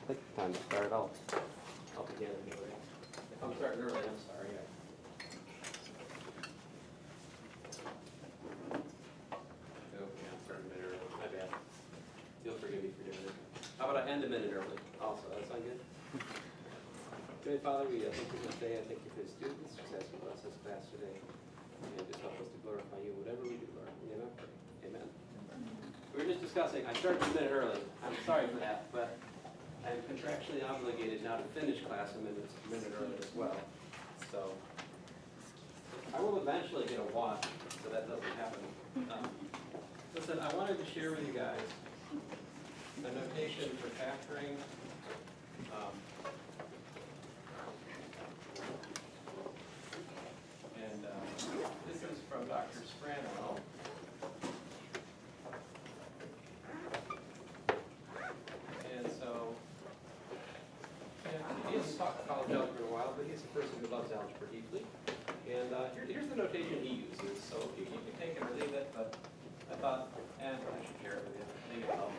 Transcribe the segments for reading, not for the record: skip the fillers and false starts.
think it's time to start. I'll begin anyway. If I'm starting early, I'm sorry. Oh, yeah, I'm starting a minute early. My bad. You'll forgive me for doing it. How about I end a minute early also? That sound good? Good Father, we thank you for this day. I thank you for the students. Just ask you to bless this class today. And just help us to glorify you, whatever we do, Lord. Amen. We were just discussing, I started a minute early. I'm sorry for that, but I'm contractually obligated now to finish class a minute early as well. So I will eventually get a watch, so that doesn't happen. Listen, I wanted to share with you guys a notation for factoring. This is from Dr. Sprano. And so, he hasn't taught college algebra in a while, but he's a person who loves algebra deeply. And here's the notation he uses. So you can take it or leave it, but I thought, I should share it with you. Maybe it'll help.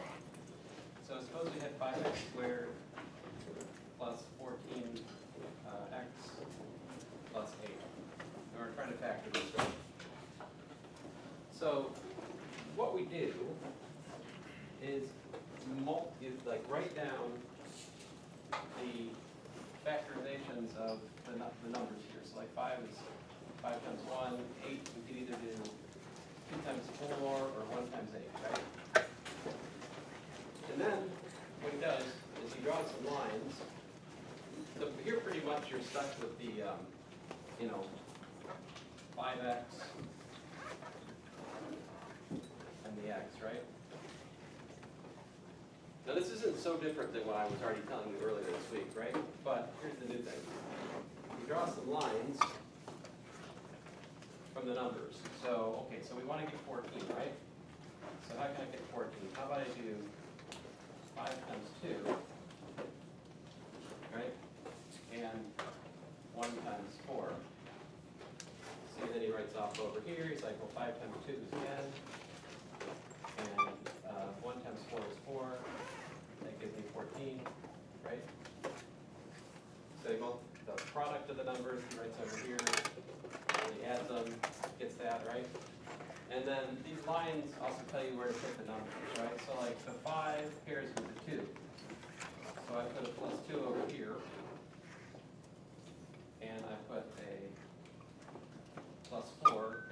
So suppose we had 5x squared plus 14x plus 8. And we're trying to factor this way. So what we do is like write down the factorizations of the numbers here. So like 5 is 5 times 1, 8 we could either do 2 times 4 or 1 times 8, right? And then what he does is he draws some lines. So here pretty much you're stuck with the 5x and the x, right? Now this isn't so different than what I was already telling you earlier this week, right? But here's the new thing. We draw some lines from the numbers. So, okay, so we want to get 14, right? So how can I get 14? How about I do 5 times 2, right? And 1 times 4. See, then he writes off over here. He's like, well, 5 times 2 is 10. And 1 times 4 is 4. That gives me 14, right? So the product of the numbers, he writes over here. He adds them, gets that, right? And then these lines also tell you where to put the numbers, right? So like the 5 pairs with the 2. So I put a plus 2 over here. And I put a plus 4 over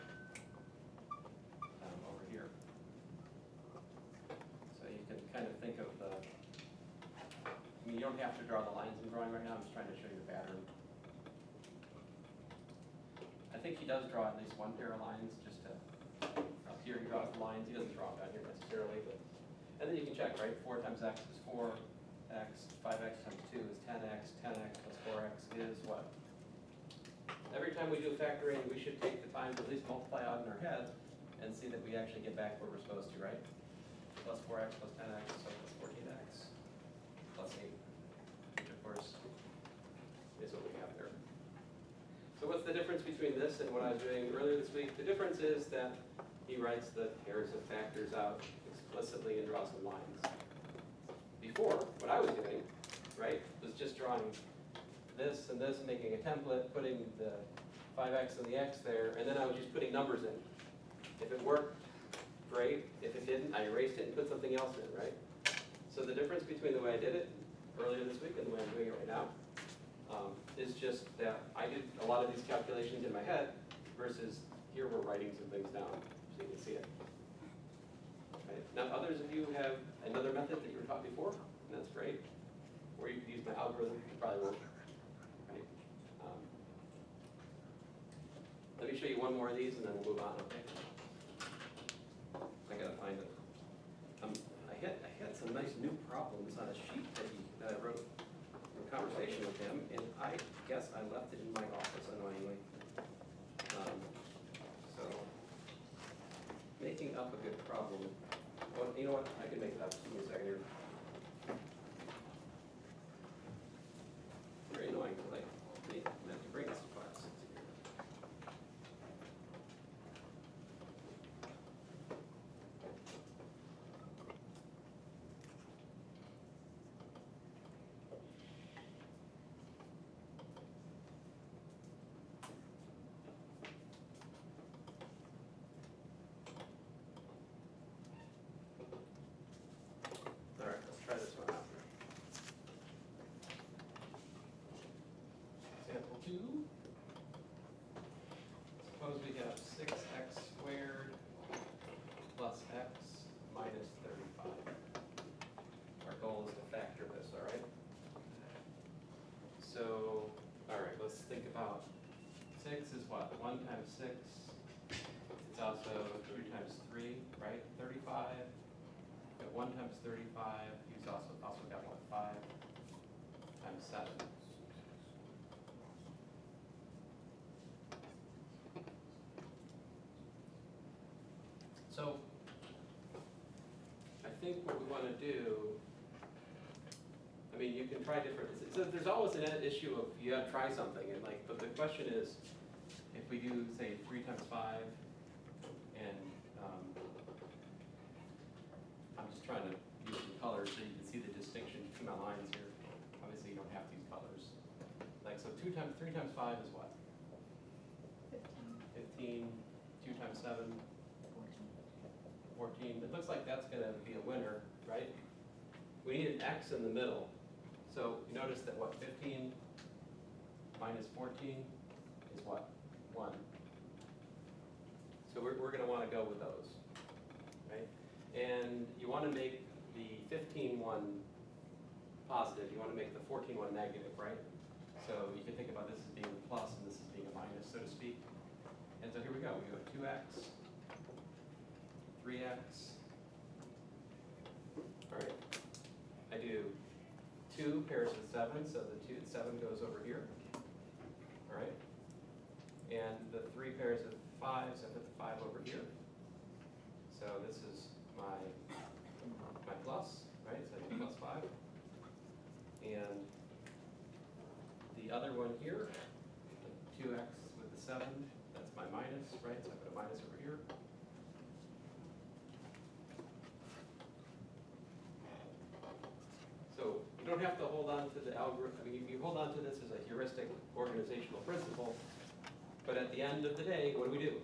here. So you can kind of think of the, you don't have to draw the lines I'm drawing right now, I'm just trying to show you the pattern. I think he does draw at least one pair of lines just to, up here he draws the lines, he doesn't draw them down here necessarily, but, and then you can check, right? 4 times x is 4x, 5x times 2 is 10x, 10x plus 4x is what? Every time we do factoring, we should take the time to at least multiply out in our head and see that we actually get back where we're supposed to, right? Plus 4x plus 10x, so plus 14x plus 8, which of course is what we have there. So what's the difference between this and what I was doing earlier this week? The difference is that he writes the pairs of factors out explicitly and draws some lines. Before, what I was doing, right, was just drawing this and this, making a template, putting the 5x and the x there, and then I was just putting numbers in. If it worked, great. If it didn't, I erased it and put something else in, right? So the difference between the way I did it earlier this week and the way I'm doing it right now is just that I did a lot of these calculations in my head versus here we're writing some things down so you can see it. Right? Now others of you have another method that you were taught before, and that's great. Or you could use my algorithm, it probably work. Right? Let me show you one more of these and then we'll move on, okay? I gotta find it. I had some nice new problems on a sheet that I wrote in a conversation with him, and I guess I left it in my office annoyingly. So, making up a good problem. Well, you know what? I can make it up. Give me a second here. Very annoying to like meant to bring this to class. what? 1 times 6. It's also 3 times 3, right? 35. Got 1 times 35. You've also got what? 5 times 7. So I think what we want to do, I mean, you can try different, so there's always an issue of you have to try something, and like, but the question is, if we do, say, 3 times 5, and I'm just trying to use some colors so you can see the distinction between my lines here. Obviously, you don't have these colors. Like, so 3 times 5 is what? 15. 2 times 7? 14. It looks like that's going to be a winner, right? We need an x in the middle. So you notice that what, 15 minus 14 is what? 1. So we're going to want to go with those, right? And you want to make the 15 one positive. You want to make the 14 one negative, right? So you can think about this as being a plus and this as being a minus, so to speak. And so here we go. We go 2x. 3x. All right. I do 2 pairs of 7, so the 7 goes over here. All right. And the 3 pairs of 5s, I put the 5 over here. So this is my plus, right? So I do plus 5. And the other one here, 2x with the 7, that's my minus, right? So I put a minus over here. So you don't have to hold on to the algorithm. I mean, you hold on to this as a heuristic organizational principle, but at the end of the day, what do?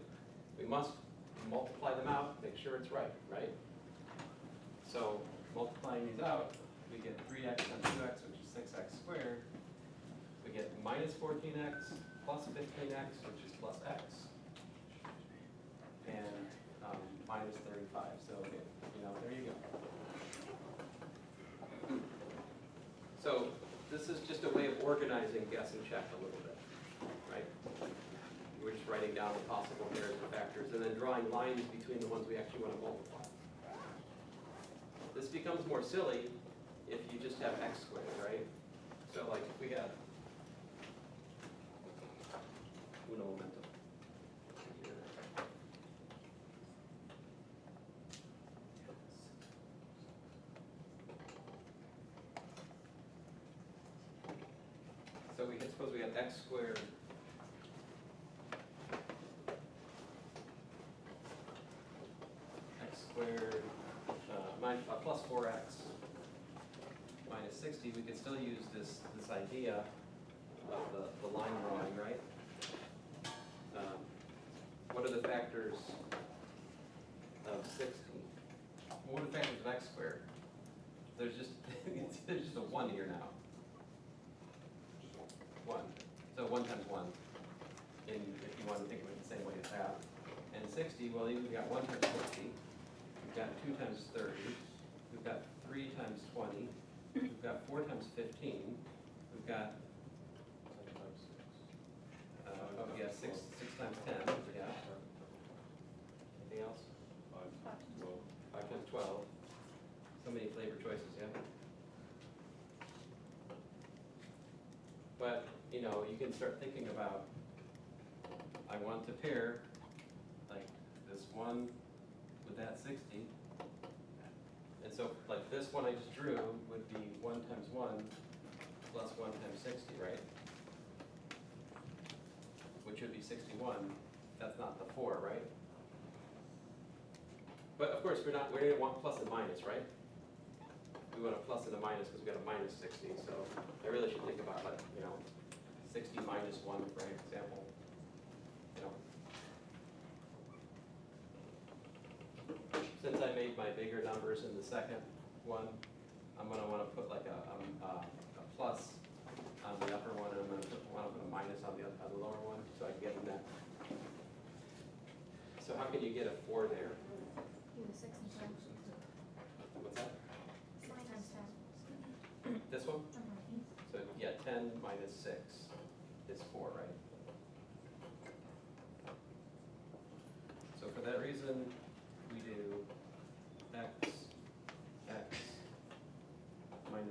We must multiply them out, make sure it's right, right? So multiplying these out, we get 3x times 2x, which is 6x squared. We get minus 14x plus 15x, which is plus x, and minus 35. So, there you go. So this is just a way of organizing guess and check a little bit, right? We're just writing down the possible pairs of factors and then drawing lines between the ones we actually want to multiply. This becomes more silly if you just have x squared, right? So like if we got uno momento. So suppose we have x squared plus 4x minus 60, we could still use this idea of the line drawing, right? What are the factors of 60? What are the factors of x squared? There's just there's just a 1 here now. 1. So 1 times 1. If you want to think of it the same way as that. And 60, well, we've got 1 times 60. We've got 2 times 30. We've got 3 times 20. We've got 4 times 15. We've got 6 times 10. Yeah. Anything else? 5 times 12. So many flavor choices, yeah. But you can start thinking about, I want to pair like this one with that 60. And so like this one I just drew would be 1 times 1 plus 1 times 60, right? Which would be 61. That's not the 4, right? But of course we don't want plus and minus, right? We want a plus and a minus because we got a minus 60. So I really should think about like 60 minus 1, for example. Since I made my bigger numbers in the second one, I'm going to want to put like a plus on the upper one, and I'm going to want to put a minus on the lower one, so I can get a net. So how can you get a 4 there? Do the 6 and 10. What's that? 6 times 10. This one? So yeah, 10 minus 6 is 4, right?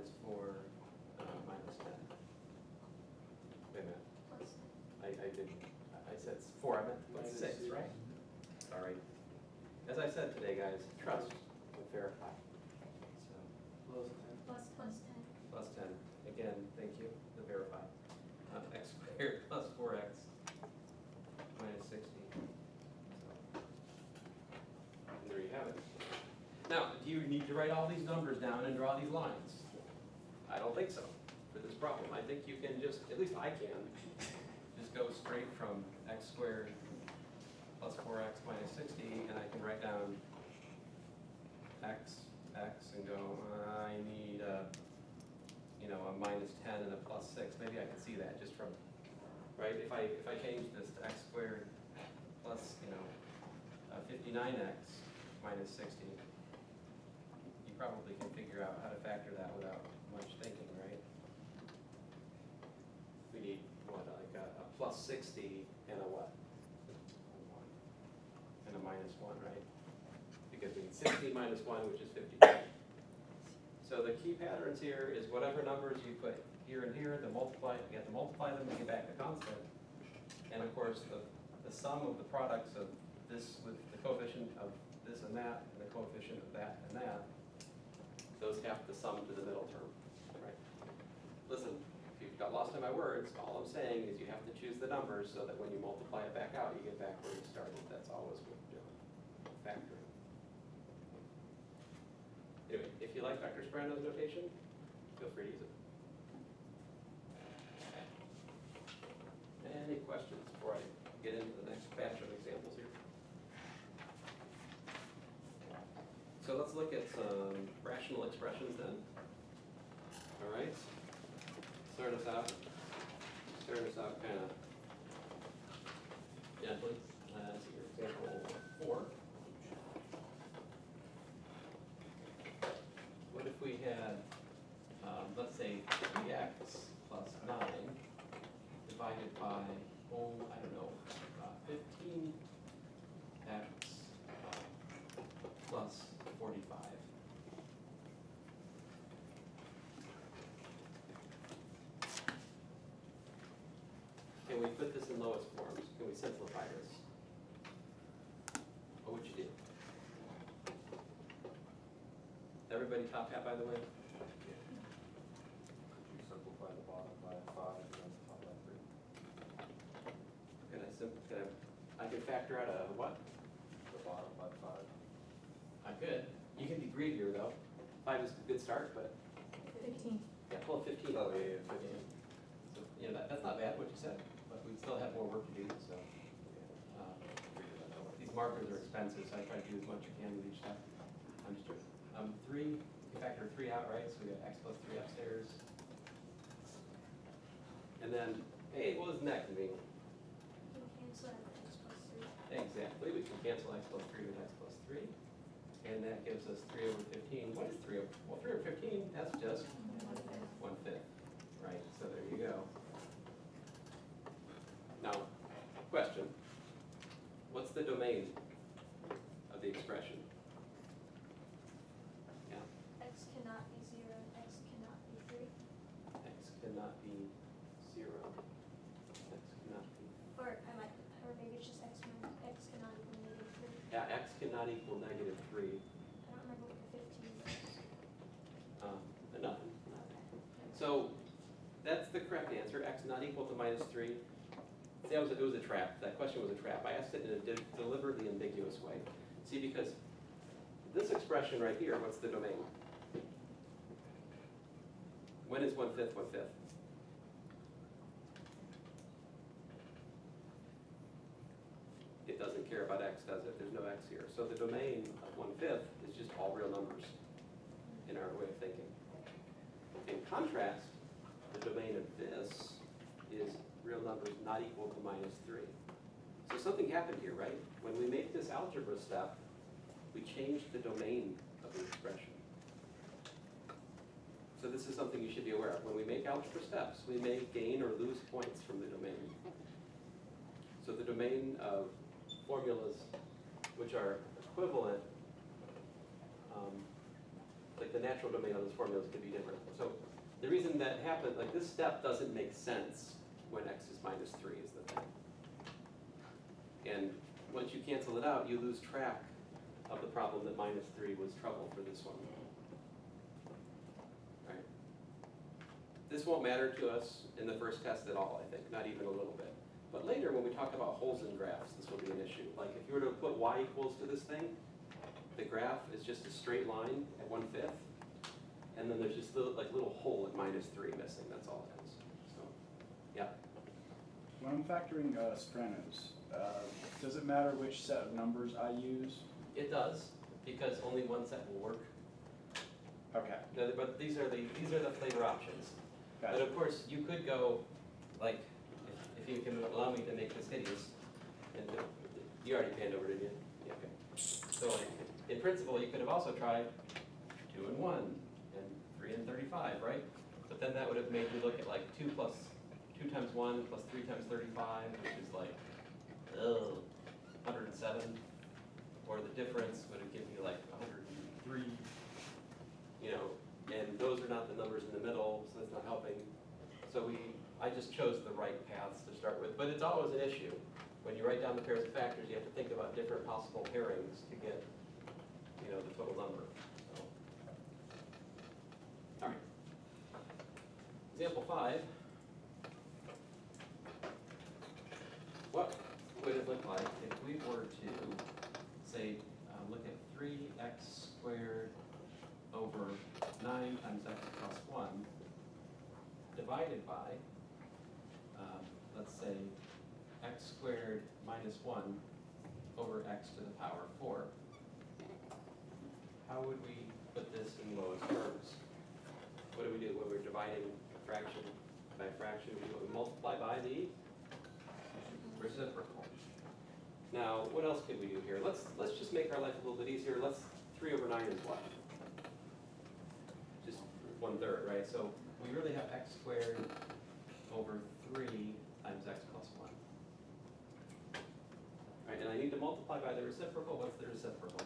minus 4, minus 10. Wait a minute, Plus I didn't, I said 4, I meant Minus 6, 6. right? Sorry. As I said today, guys, trust but verify. So, Plus 10. plus 10. plus 10, again, thank you, the verify. X squared plus 4x minus 60. So, and there you have it. Now, do you need to write all these numbers down and draw these lines? I don't think so for this problem. I think you can just, at least I can, just go straight from x squared plus 4x minus 60, and I can write down x, and go, I need a minus 10 and a plus 6. Maybe I can see that just from, right? If I change this to x squared plus, 59x minus 60, you probably can figure out how to factor that without much thinking, right? We need, what, like a plus 60 and a what? And a minus 1, right? Because we need 60 minus 1, which is 52. So the key patterns here is whatever numbers you put here and here, you have to multiply them to get back the constant. And of course, the sum of the products of this with the coefficient of this and the coefficient of that and that, those have to sum to the middle term, right? Listen, if you've got lost in my words, all I'm saying is you have to choose the numbers so that when you multiply it back out, you get back where you started. That's always what we're doing, factoring. Anyway, if you like Dr. Sperano's notation, feel free to use it. Any questions before I get into the next batch of examples here? So let's look at some rational expressions then. All right. Start us out kind of gently. Let's see your example 4. What if we had, let's say 3x plus 9 divided by, I don't know, 15x plus 45. Can we put this in lowest forms? Can we simplify this? What would you do? Everybody top hat, by the way? Could you simplify the bottom by 5 and then the top by 3? I can factor out a what? The bottom by 5. I could. You can be greedier though. 5 is a good start, but 15. yeah, pull a 15. Oh, yeah, 15. So, that's not bad what you said, but we still have more work to do, so. These markers are expensive, so I try to do as much as you can with each step. I'm just 3, you factor 3 out, right? So we got x plus 3 upstairs. And then, hey, what was that convenient? You can cancel out the x plus 3. Exactly, we can cancel x plus 3 with x plus 3. And that gives us 3 over 15. What is 3 over, well, 3 over 15, that's just 1/5, right? So there you go. Now, question. What's the domain of the expression? Yeah, X cannot be 0, x cannot be 3. x cannot be 0. X cannot be, Or maybe it's just x cannot equal negative 3. yeah, x cannot equal negative 3. I don't remember what the 15 was. Nothing. Okay. So that's the correct answer, x not equal to minus 3. See, it was a trap. That question was a trap. I asked it in a deliberately ambiguous way. See, because this expression right here, what's the domain? When is 1/5 1/5? It doesn't care about x, does it? There's no x here. So the domain of 1/5 is just all real numbers in our way of thinking. In contrast, the domain of this is real numbers not equal to minus 3. So something happened here, right? When we make this algebra step, we change the domain of the expression. So this is something you should be aware of. When we make algebra steps, we may gain or lose points from the domain. So the domain of formulas which are equivalent, like the natural domain of those formulas could be different. So the reason that happens, like this step doesn't make sense when x is minus 3 is the thing. And once you cancel it out, you lose track of the problem that minus 3 was trouble for this one. Right? This won't matter to us in the first test at all, I think, not even a little bit. But later when we talk about holes in graphs, this will be an issue. Like if you were to put y equals to this thing, the graph is just a straight line at 1/5, and then there's just little hole at minus 3 missing, that's all it is. So, yeah. When I'm factoring Stranos, does it matter which set of numbers I use? It does, because only one set will work. Okay, But these are the flavor options. But gotcha. of course, you could go, like, if you can allow me to make this hideous, and you already panned over, didn't you? Yeah, okay. So like, in principle, you could have also tried 2 and 1, and 3 and 35, right? But then that would have made you look at like 2 times 1 plus 3 times 35, which is like, 107. Or the difference would have given you like 103, and those are not the numbers in the middle, so that's not helping. So I just chose the right paths to start with, but it's always an issue. When you write down the pairs of factors, you have to think about different possible pairings to get, the total number. So. All right. Example 5. What would it look like if we were to say, look at 3x squared over 9 times x plus 1 divided by, let's say, x squared minus 1 over x to the power 4. How would we put this in lowest terms? What do we do when we're dividing a fraction by a fraction? We multiply by the reciprocal. Now, what else could we do here? Let's just make our life a little bit easier. 3 over 9 is what? Just 1/3, right? So we really have x squared over 3 times x plus 1. Right, and I need to multiply by the reciprocal. What's the reciprocal?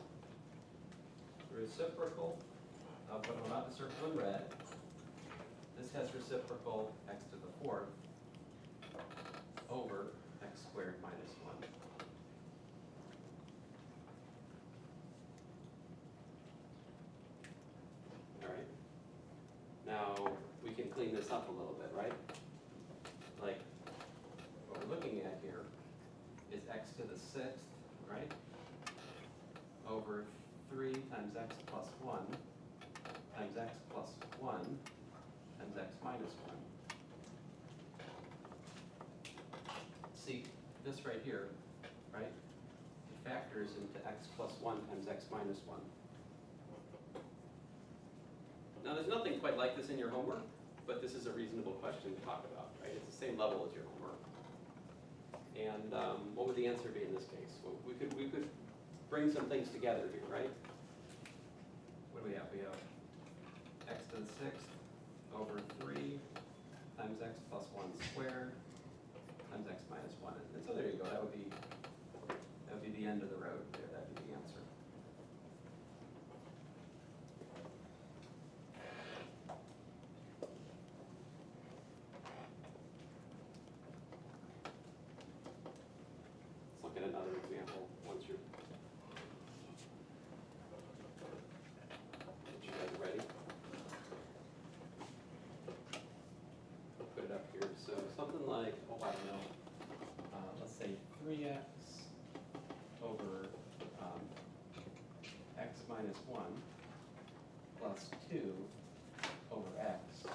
The reciprocal of what I'm about to circle in red. This has reciprocal x to the 4th over x squared minus 1. Now, we can clean this up a little bit, right? Like, what we're looking at here is x to the 6th, right? Over 3 times x plus 1 times x plus 1 times x minus 1. See, this right here, right? It factors into x plus 1 times x minus 1. Now, there's nothing quite like this in your homework, but this is a reasonable question to talk about, right? It's the same level as your homework. And what would the answer be in this case? Well, we could bring some things together here, right? What do we have? We have x to the 6th over 3 times x plus 1 squared times x minus 1. And so there you go. That would be the end of the road there. That would be the answer. Let's look at another example once you're get you guys ready. Put it up here. So something like, oh, I don't know. Let's say 3x over x minus 1 plus 2 over x,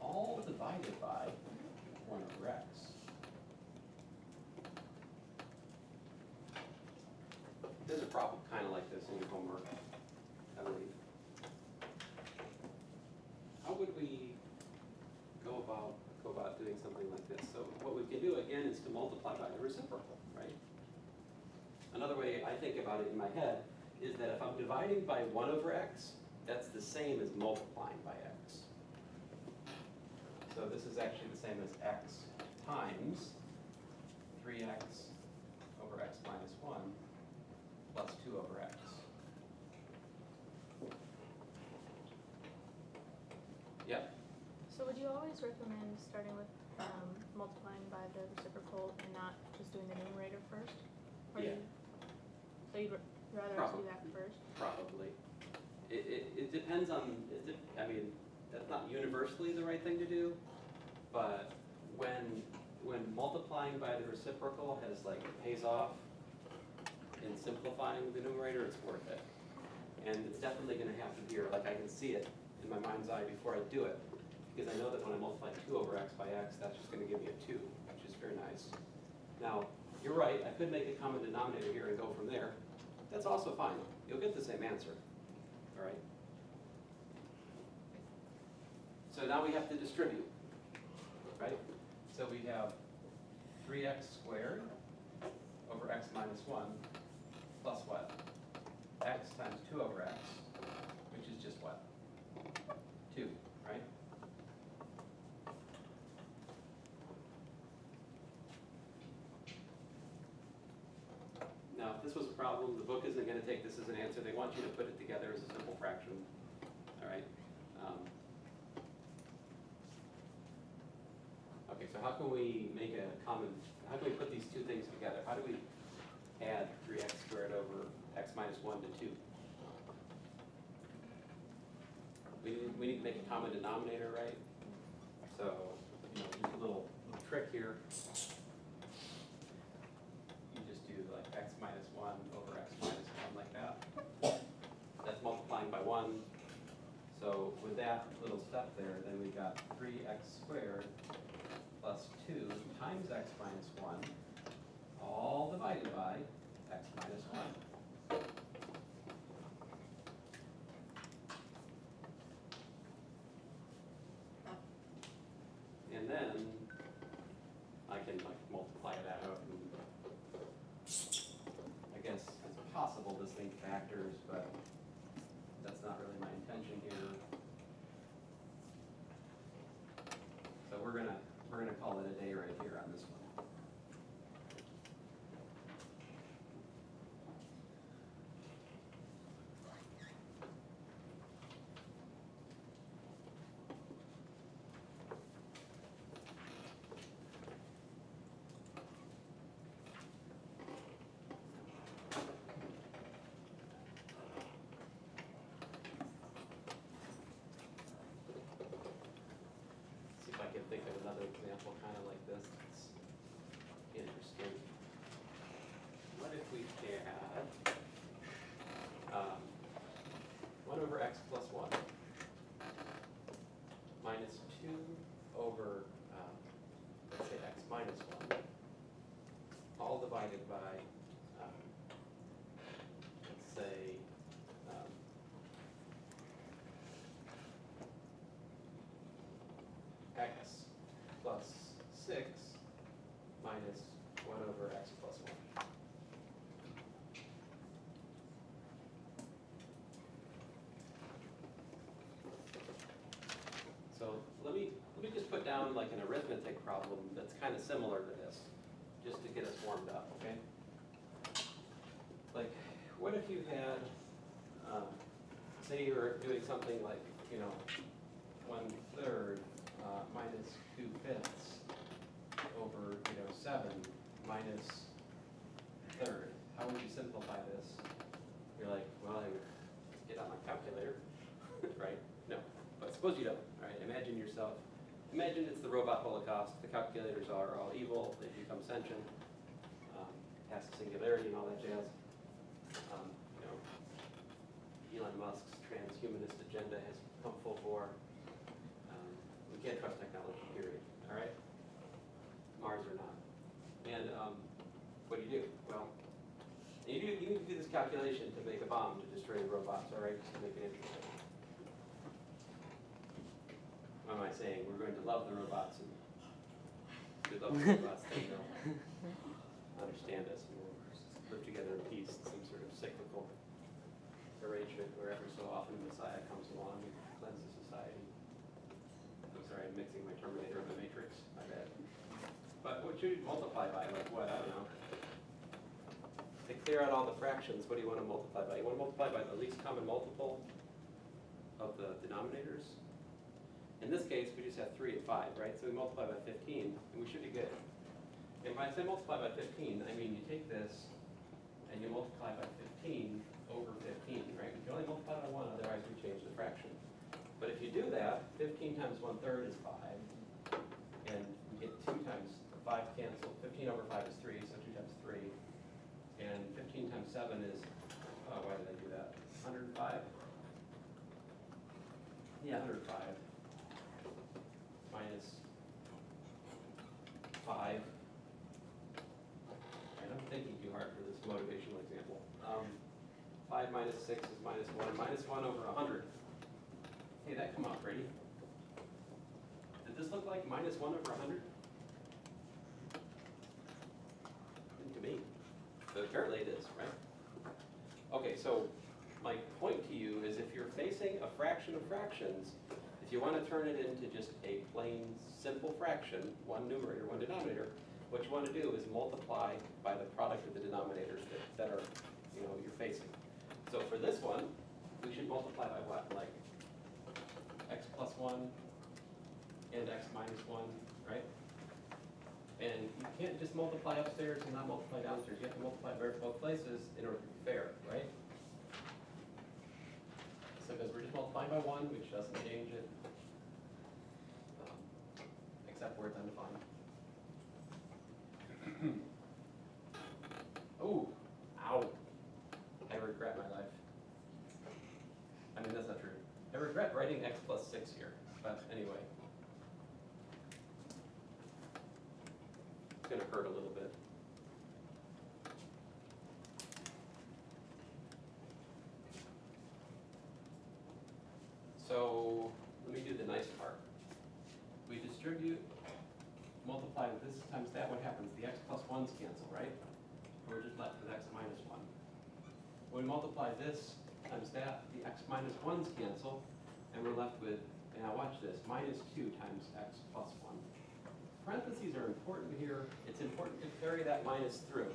all divided by 1 over x. There's a problem kind of like this in your homework, I believe. How would we go about doing something like this? So what we can do again is to multiply by the reciprocal, right? Another way I think about it in my head is that if I'm dividing by 1 over x, that's the same as multiplying by x. So this is actually the same as x times 3x over x minus 1 plus 2 over x. Yep. So would you always recommend starting with multiplying by the reciprocal and not just doing the numerator first? Or Yeah. So you'd rather us do that first? Probably. It depends on, I mean, that's not universally the right thing to do, but when multiplying by the reciprocal pays off in simplifying the numerator, it's worth it. And it's definitely gonna happen here, like I can see it in my mind's eye before I do it, because I know that when I multiply 2 over x by x, that's just gonna give me a 2, which is very nice. Now, you're right, I could make a common denominator here and go from there. That's also fine. You'll get the same answer, all right? So now we have to distribute, right? So we have 3x squared over x minus 1 plus what? X times 2 over x, which is just what? 2, right? Now, if this was a problem, the book isn't going to take this as an answer. They want you to put it together as a simple fraction, all right? Okay, so how can we make a common, how can we put these two things together? How do we add 3x squared over x minus 1 to 2? We need to make a common denominator, right? So, use a little trick here. You just do like x minus 1 over x minus 1 like that. That's multiplying by 1. So with that little step there, then we got 3x squared plus 2 times x minus 1, all divided by x minus 1. And then I can multiply that out. And I guess it's possible to link factors, but that's not really my intention here. So we're gonna call it a day right here on this one. See if I can think of another example kind of like this. It's interesting. What if we had 1 over x plus 1 minus 2 over, let's say, x minus 1, all divided by, let's say, x plus 6 minus 1 over x plus 1. So let me just put down like an arithmetic problem that's kind of similar to this, just to get us warmed up, okay? Like, what if you had, say you were doing something like, 1/3 minus 2/5 over, 7 minus a third. How would you simplify this? You're like, well, I would get out my calculator, right? No, but suppose you don't, right? Imagine it's the robot holocaust. The calculators are all evil. They become sentient, past singularity and all that jazz. Elon Musk's transhumanist agenda has come full bore. We can't trust technology, period, all right? Mars or not. And what do? Well, you can do this calculation to make a bomb to destroy the robots, all right, just to make it interesting. What am I saying? We're going to love the robots, and we love the robots, they don't understand us, and we'll live together in peace, some sort of cyclical arrangement where every so often Messiah comes along and cleanses society. I'm sorry, I'm mixing my Terminator and the Matrix, my bad. But what should you multiply by? Like what? I don't know. To clear out all the fractions, what do you want to multiply by? You want to multiply by the least common multiple of the denominators? And this case, we just have 3 and 5, right? So we multiply by 15, and we should be good. And when I say multiply by 15, I mean you take this and you multiply by 15 over 15, right? We can only multiply by 1, otherwise we change the fraction. But if you do that, 15 times 1/3 is 5, and we get 2 times 5 cancel. 15 over 5 is 3, so 2 times 3. And 15 times 7 is, why did I do that? 105? Yeah, 105. Minus 5. And I'm thinking too hard for this motivational example. 5 minus 6 is minus 1. Minus 1 over 100. Hey, that come out pretty. Did this look like minus 1 over 100? To me. But apparently it is, right? Okay, so my point to you is if you're facing a fraction of fractions, if you want to turn it into just a plain, simple fraction, one numerator, one denominator, what you want to do is multiply by the product of the denominators that are, you're facing. So for this one, we should multiply by what? Like x plus 1 and x minus 1, right? And you can't just multiply upstairs and not multiply downstairs. You have to multiply both places in order to be fair, right? So because we're just multiplying by 1, which doesn't change it, except where it's undefined. Ooh, ow. I regret my life. I mean, that's not true. I regret writing x plus 6 here, but anyway. It's gonna hurt a little bit. So let me do the nice part. We distribute, multiply with this times that, what happens? The x plus 1's cancel, right? We're just left with x minus 1. When we multiply this times that, the x minus 1's cancel, and we're left with, now watch this, minus 2 times x plus 1. Parentheses are important here. It's important to carry that minus through.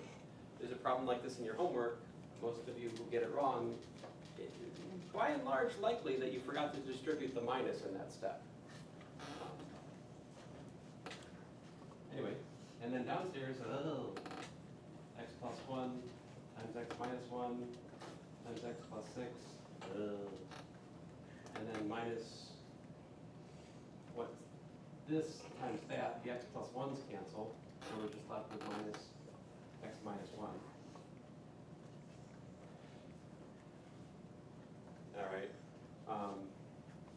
There's a problem like this in your homework. Most of you will get it wrong. By and large, likely that you forgot to distribute the minus in that step. Anyway, and then downstairs, x plus 1 times x minus 1 times x plus 6, and then minus, what's this times that, the x plus 1's cancel, and we're just left with minus x minus 1. All right.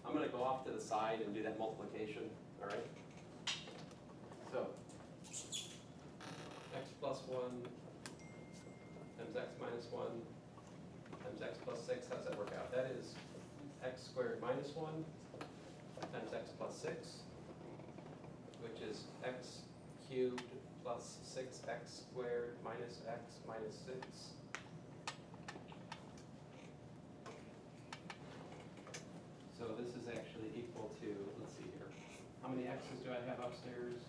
I'm going to go off to the side and do that multiplication, all right? So, x plus 1 times x minus 1 times x plus 6, how does that work out? That is x squared minus 1 times x plus 6, which is x cubed plus 6x squared minus x minus 6. So this is actually equal to, let's see here, how many x's do I have upstairs?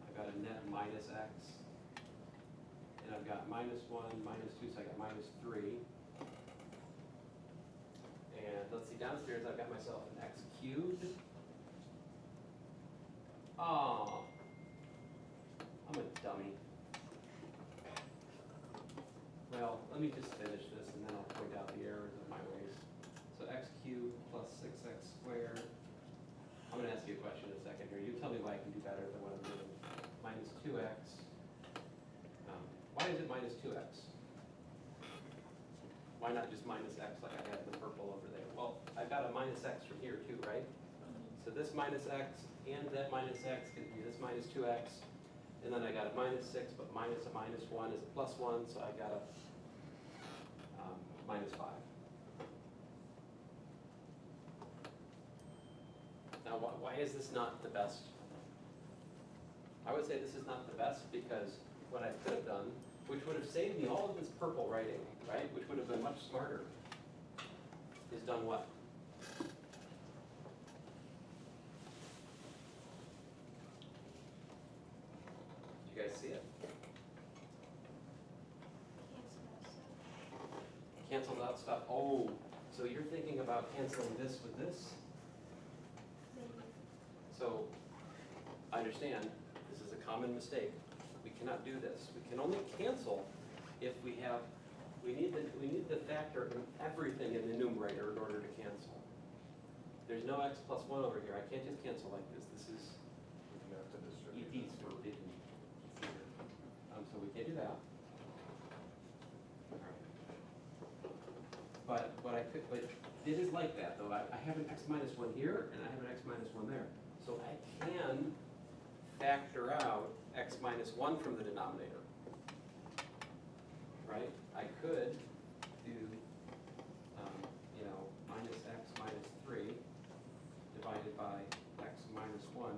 I've got a net minus x, and I've got minus 1, minus 2, so I got minus 3. And let's see, downstairs I've got myself an x cubed. Oh, I'm a dummy. Well, let me just finish this and then I'll point out the errors of my ways. So x cubed plus 6x squared. I'm going to ask you a question in a second here. You tell me why I can do better than what I'm doing. Minus 2x. Why is it minus 2x? Why not just minus x like I had in the purple over there? Well, I've got a minus x from here too, right? So this minus x and that minus x can be this minus 2x. And then I got a minus 6, but minus a minus 1 is a plus 1, so I got a minus 5. Now, why is this not the best? I would say this is not the best because what I could have done, which would have saved me all of this purple writing, right, which would have been much smarter, is done what? Did you guys see it? Canceled out stuff. Oh, so you're thinking about canceling this with this? I understand, this is a common mistake. We cannot do this. We can only cancel if we have, we need the factor in everything in the numerator in order to cancel. There's no x plus 1 over here. I can't just cancel like this. This is You have to distribute. ET's forbidden. So we can't do that. But what I could, but it is like that though. I have an x minus 1 here and I have an x minus 1 there. So I can factor out x minus 1 from the denominator. Right? I could do, minus x minus 3 divided by x minus 1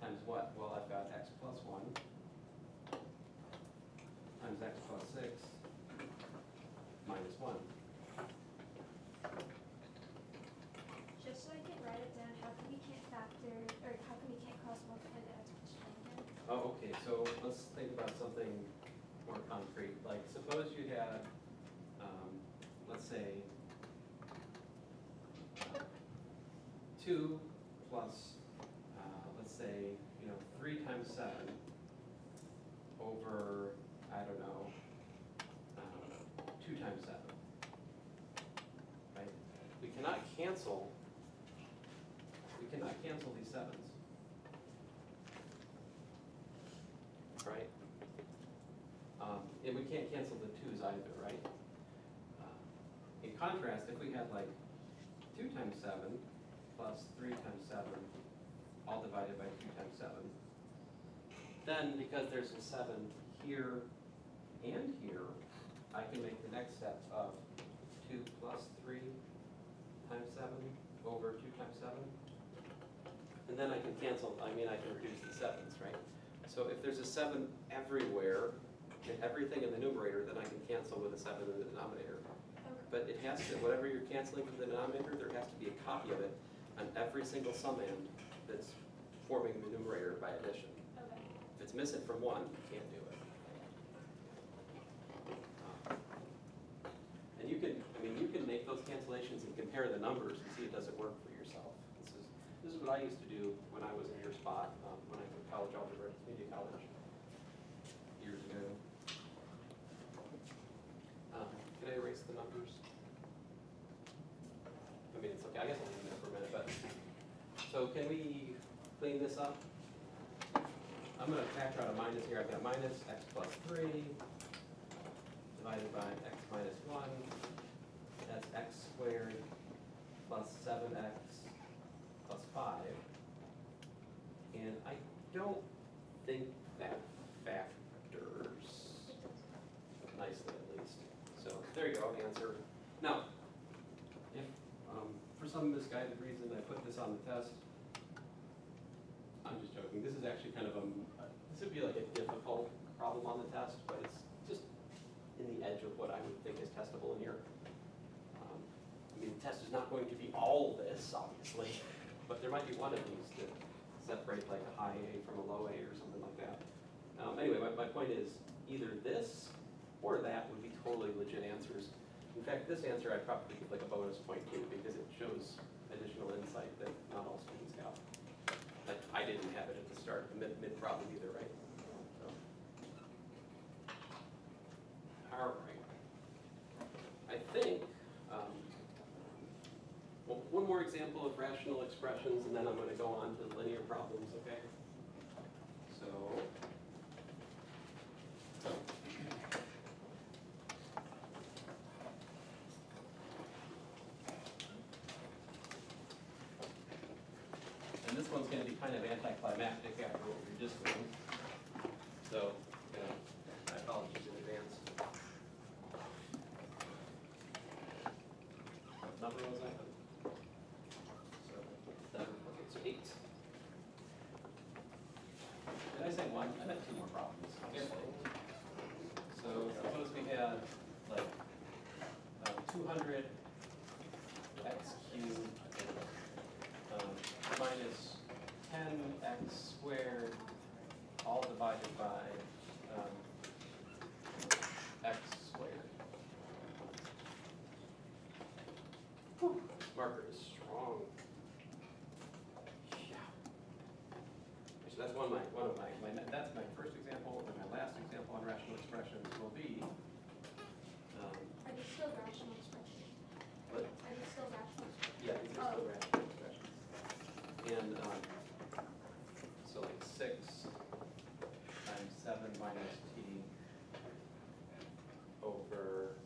times what? Well, I've got x plus 1 times x plus 6 minus 1. Just so I can write it down, how come we can't factor, or how come we can't cross multiply the exponential again? Oh, okay, so let's think about something more concrete. Like, suppose you had, let's say, 2 plus, let's say, 3 times 7 over, I don't know, 2 times 7. Right? We cannot cancel these 7s. Right? And we can't cancel the 2's either, right? In contrast, if we had like 2 times 7 plus 3 times 7, all divided by 2 times 7, then because there's a 7 here and here, I can make the next step of 2 plus 3 times 7 over 2 times 7. And then I can cancel, I can reduce the 7's, right? So if there's a 7 everywhere, in everything in the numerator, then I can cancel with a 7 in the denominator. Okay. But it has to, whatever you're canceling from the denominator, there has to be a copy of it on every single summand that's forming the numerator by addition. Okay. If it's missing from one, you can't do it. And you can make those cancellations and compare the numbers and see it doesn't work for yourself. This is what I used to do when I was in your spot, when I took college algebra at community college years ago. Can I erase the numbers? It's okay, I guess I'll leave it for a minute, but, so can we clean this up? I'm gonna factor out a minus here. I've got minus x plus 3 divided by x minus 1. That's x squared plus 7x plus 5. And I don't think that factors nicely, at least. So there you go, answer. Now, if for some misguided reason I put this on the test, I'm just joking. This is actually kind of this would be like a difficult problem on the test, but it's just in the edge of what I would think is testable in here. The test is not going to be all this, obviously, but there might be one of these that separate like a high A from a low A or something like that. Anyway, my point is either this or that would be totally legit answers. In fact, this answer I'd probably give like a bonus point to because it shows additional insight that not all students have. Like I didn't have it at the start, mid problem either, right? So. All right. I think, well, one more example of rational expressions, and then I'm going to go on to linear problems, okay? So, and this one's going to be kind of anticlimactic after what we were just doing. So, my apologies in advance. What number was I? So 8. Did I say 1? I meant 2 more problems. So suppose we had like 200 x cubed minus 10x squared all divided by x squared. Whew, marker is strong. Yeah. So that's one of my that's my first example, and my last example on rational expressions will be, Are they still rational expressions? what? Are they still rational expressions? Yeah, these are still rational expressions. And, so like 6 times 7 minus t over,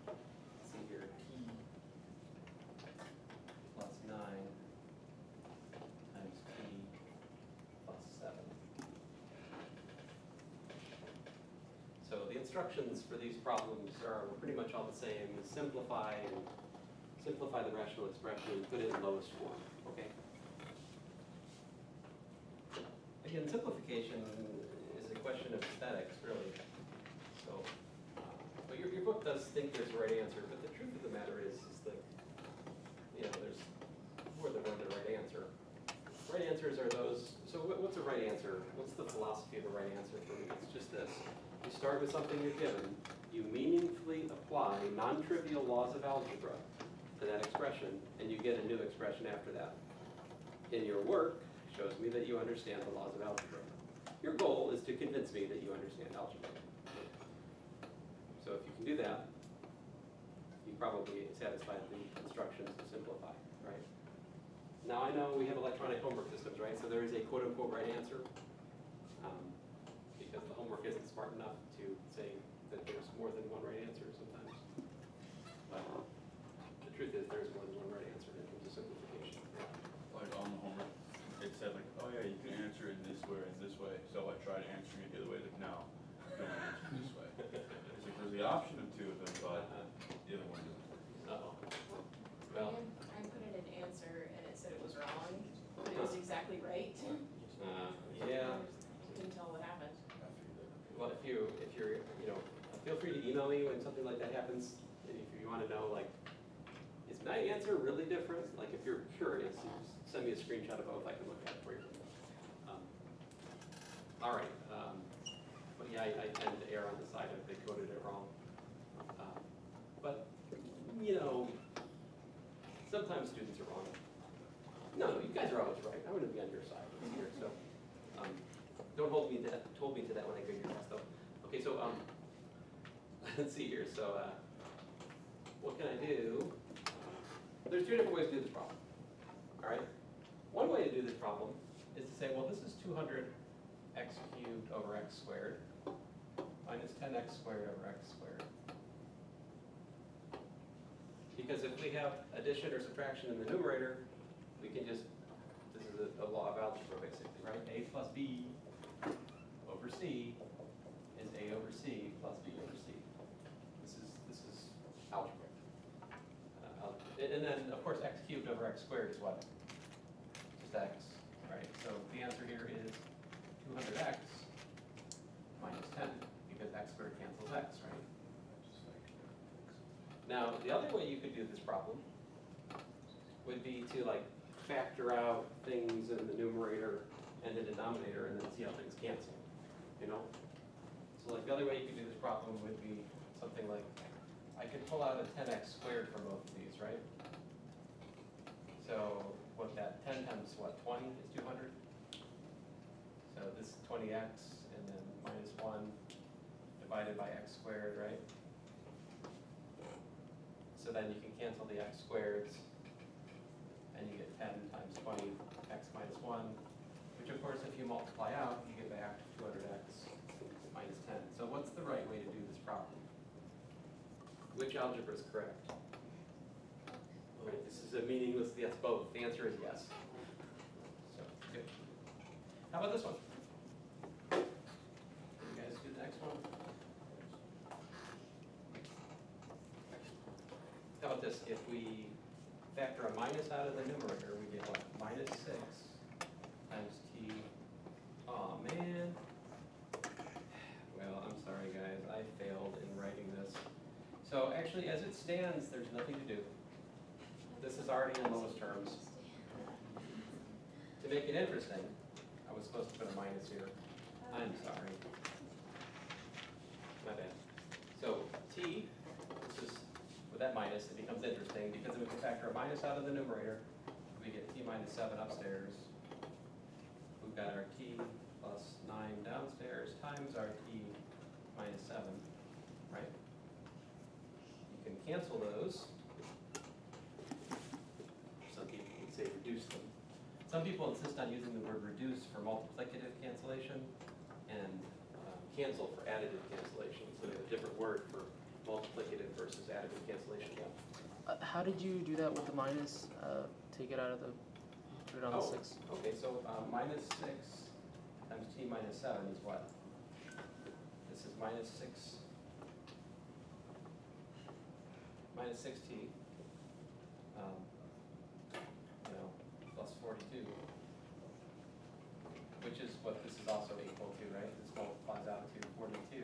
let's see here, t plus 9 times t plus 7. So the instructions for these problems are pretty much all the same. Simplify the rational expression and put it in lowest form, okay? Again, simplification is a question of aesthetics, really. So, but your book does think there's a right answer, but the truth of the matter is that, you know, there's more than one right answer. Right answers are those, so what's a right answer? What's the philosophy of a right answer for me? It's just this. You start with something you're given, you meaningfully apply non-trivial laws of algebra to that expression, and you get a new expression after that. In your work, shows me that you understand the laws of algebra. Your goal is to convince me that you understand algebra. So if you can do that, you probably satisfied the instructions to simplify, right? Now I know we have electronic homework systems, right? So there is a quote-unquote right answer, because the homework isn't smart enough to say that there's more than one right answer sometimes. But the truth is there's more than one right answer in terms of simplification. Like on the homework, it said like, oh yeah, you can answer it in this way and this way. So I tried answering it the other way, like no, don't answer it this way. It's like there's the option of two of them, but the other one doesn't work. Uh-oh. Well, I put in an answer and it said it was wrong, but it was exactly right. yeah. Couldn't tell what happened. I figured that. Well, if you're, you know, feel free to email me when something like that happens. And if you want to know, like, is my answer really different? Like, if you're curious, you just send me a screenshot of both. I can look at it for you. All right. But yeah, I tend to err on the side of they coded it wrong. But you know, sometimes students are wrong. No, you guys are always right. I'm going to be on your side this year, so don't hold me to that when I grade your test, though. Okay, so let's see here. So what can I do? There's two different ways to do this problem. All right. One way to do this problem is to say, well, this is 200x cubed over x squared minus 10x squared over x squared. Because if we have addition or subtraction in the numerator, we can just, this is a law of algebra basically, right? A plus B over C is A over C plus B over C. This is algebra. And then, of course, x cubed over x squared is what? Just x, right? So the answer here is 200x minus 10, because x squared cancels x, right? Now, the other way you could do this problem would be to like factor out things in the numerator and the denominator and then see how things cancel, you know? So like the other way you could do this problem would be something like, I could pull out a 10x squared from both of these, right? So what that 10 times what, 20 is 200? So this is 20x and then minus 1 divided by x squared, right? So then you can cancel the x squareds and you get 10 times 20 x minus 1, which of course if you multiply out, you get back 200x minus 10. So what's the right way to do this problem? Which algebra is correct? Right, this is a meaningless yes, both. The answer is yes. So, good. How about this one? You guys do the next one? How about this? If we factor a minus out of the numerator, we get what? Minus 6 times t. Oh man. Well, I'm sorry guys, I failed in writing this. So actually, as it stands, there's nothing to do. This is already in lowest terms. To make it interesting, I was supposed to put a minus here. I'm sorry. My bad. So t, this is, with that minus, it becomes interesting because if we factor a minus out of the numerator, we get t minus 7 upstairs we've got our t plus 9 downstairs times our t minus 7, right? You can cancel those. Some people would say reduce them. Some people insist on using the word reduce for multiplicative cancellation and cancel for additive cancellation. So they have a different word for multiplicative versus additive cancellation. Yeah. How did you do that with the minus? Take it out of the, put it on the 6? Okay, so minus 6 times t minus 7 is what? This is minus 6t, plus 42, which is what this is also equal to, right? This multiplies out to 42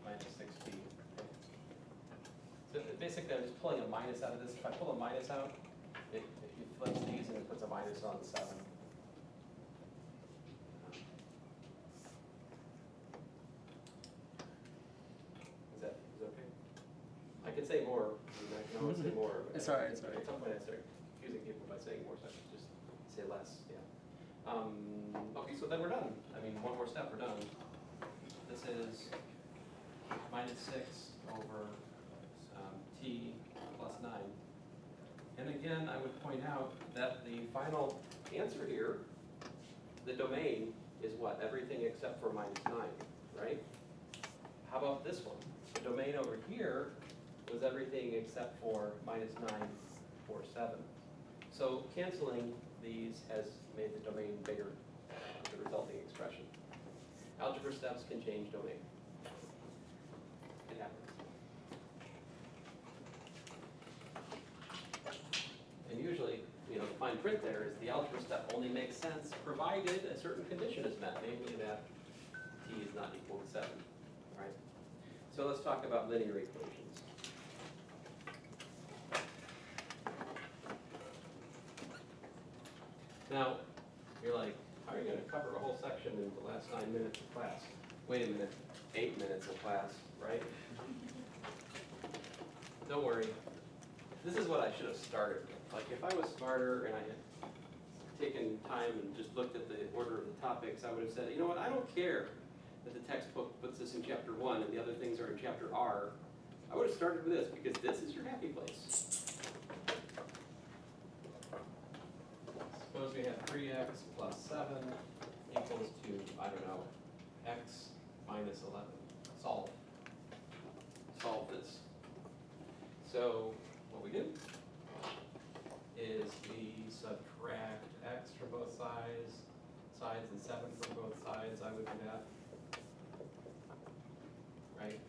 minus 6t. So basically, I'm just pulling a minus out of this. If I pull a minus out, it flips these and it puts a minus on the 7. Is that okay? I could say more. I can always say more. But It's all right, it's all right. At some point, I start confusing people by saying more, so I should just say less. Yeah. Okay, so then we're done. I mean, one more step, we're done. This is minus 6 over t plus 9. And again, I would point out that the final answer here, the domain, is what? Everything except for minus 9, right? How about this one? The domain over here was everything except for minus 9 or 7. So canceling these has made the domain bigger, the resulting expression. Algebra steps can change domain. It happens. And usually, the fine print there is the algebra step only makes sense provided a certain condition is met, namely that t is not equal to 7, right? So let's talk about linear equations. Now, you're like, how are you going to cover a whole section in the last 9 minutes of class? Wait a minute, 8 minutes of class, right? Don't worry. This is what I should have started with. Like, if I was smarter and I had taken time and just looked at the order of the topics, I would have said, you know what, I don't care that the textbook puts this in chapter 1 and the other things are in chapter R. I would have started with this because this is your happy place. Suppose we have 3x plus 7 equals to, I don't know, x minus 11. Solve. Solve this. So what we do is we subtract x from both sides, and 7 from both sides. I would do that. Right?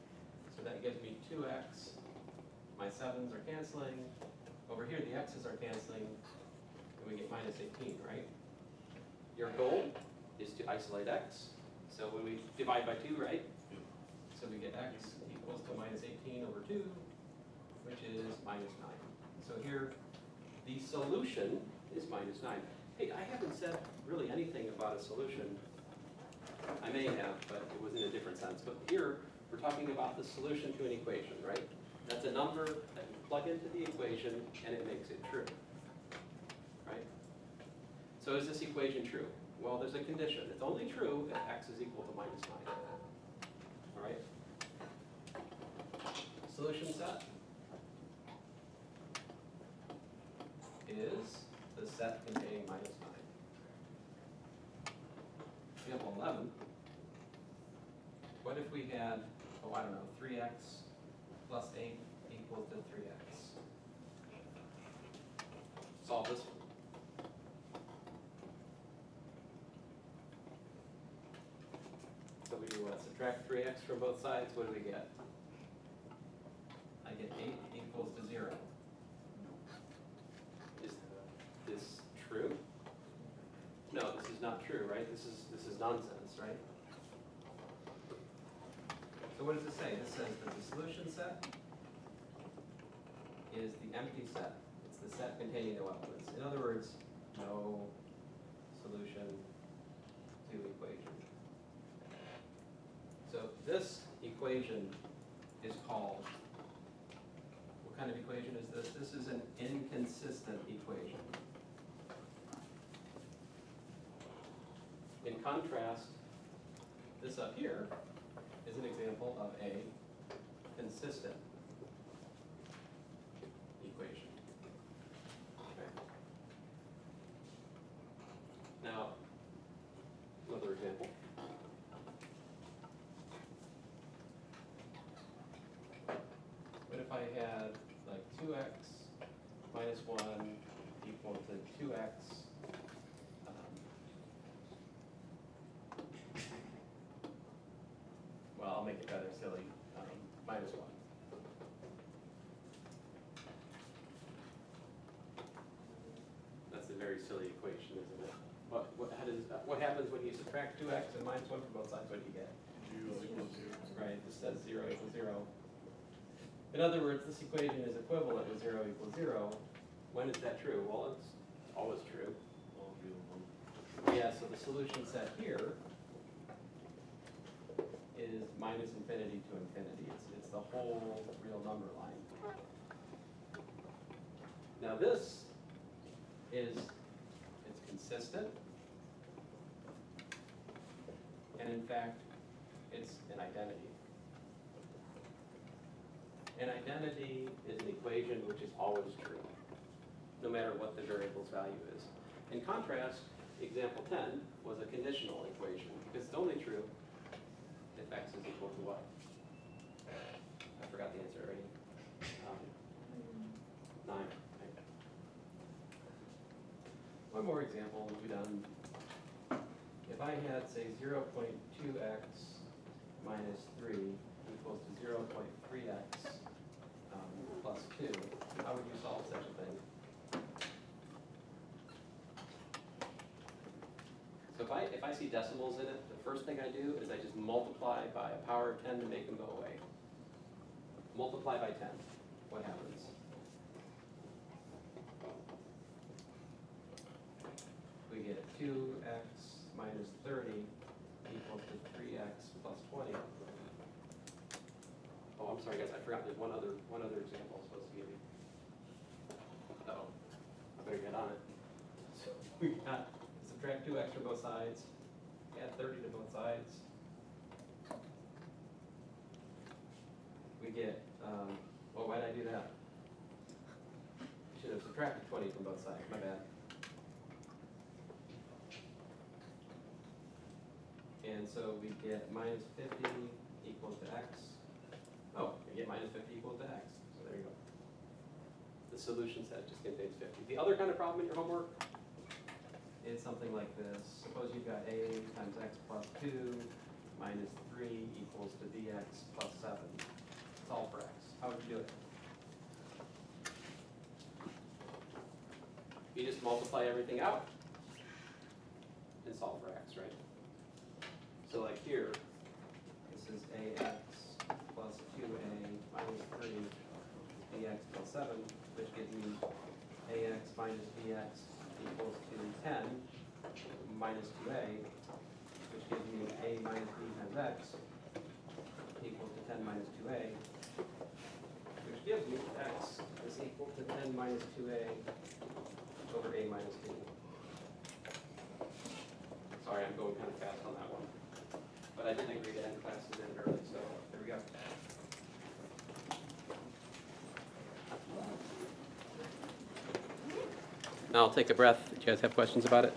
So that gives me 2x. My 7s are canceling. Over here, the x's are canceling. And we get minus 18, right? Your goal is to isolate x. So when we divide by 2, right? So we get x equals to minus 18 over 2, which is minus 9. So here, the solution is minus 9. Hey, I haven't said really anything about a solution. I may have, but it was in a different sense. But here, we're talking about the solution to an equation, right? That's a number that you plug into the equation, and it makes it true. Right? So is this equation true? Well, there's a condition. It's only true if x is equal to minus 9. All right? Solution set is the set containing minus 9. Example 11. What if we had, oh, I don't know, 3x plus 8 equals to 3x? Solve this one. So we do what? Subtract 3x from both sides. What do we get? I get 8 equals to 0. Is this true? No, this is not true, right? This is nonsense, right? So what does it say? This says that the solution set is the empty set. It's the set containing no elements. In other words, no solution to equation. So this equation is called, what kind of equation is this? This is an inconsistent equation. contrast, this up here is an example of a consistent equation. Okay. Now, another example. What if I had like 2x minus 1 equal to 2x well, I'll make it rather silly, minus 1. That's a very silly equation, isn't it? What happens when you subtract 2x and minus 1 from both sides? What do you get? 0 equals 0. Right, this says 0 equals 0. In other words, this equation is equivalent to 0 equals 0. When is that true? Well, it's always true. All beautiful. Yeah, so the solution set here is minus infinity to infinity. It's the whole real number line. Now this it's consistent, and in fact, it's an identity. An identity is an equation which is always true, no matter what the variable's value is. In contrast, example 10 was a conditional equation, because it's only true if x is equal to what? I forgot the answer already. 9. Okay. One more example, we'll be done. If I had, say, 0.2x minus 3 equals to 0.3x plus 2, how would you solve such a thing? So if I see decimals in it, the first thing I do is I just multiply by a power of 10 to make them go away. Multiply by 10. What happens? We get 2x minus 30 equals to 3x plus 20. Oh, I'm sorry, guys. I forgot. There's one other example I'm supposed to give you. Uh-oh. I better get on it. So we got subtract 2x from both sides. Add 30 to both sides. We get, well, why did I do that? Should have subtracted 20 from both sides. My bad. And so we get minus 50 equals to x. Oh, we get minus 50 equals to x. So there you go. The solution set just contains 50. The other kind of problem in your homework is something like this. Suppose you've got a times x plus 2 minus 3 equals to bx plus 7. Solve for x. How would you do it? You just multiply everything out and solve for x, right? So like here, this is ax plus 2a minus 3 bx plus 7, which gives me ax minus bx equals to 10 minus 2a, which gives me a minus b times x equals to 10 minus 2a, which gives me x is equal to 10 minus 2a over a minus b. Sorry, I'm going kind of fast on that one. But I didn't agree to end classes in early, so there we go. Now I'll take a breath. Do you guys have questions about it?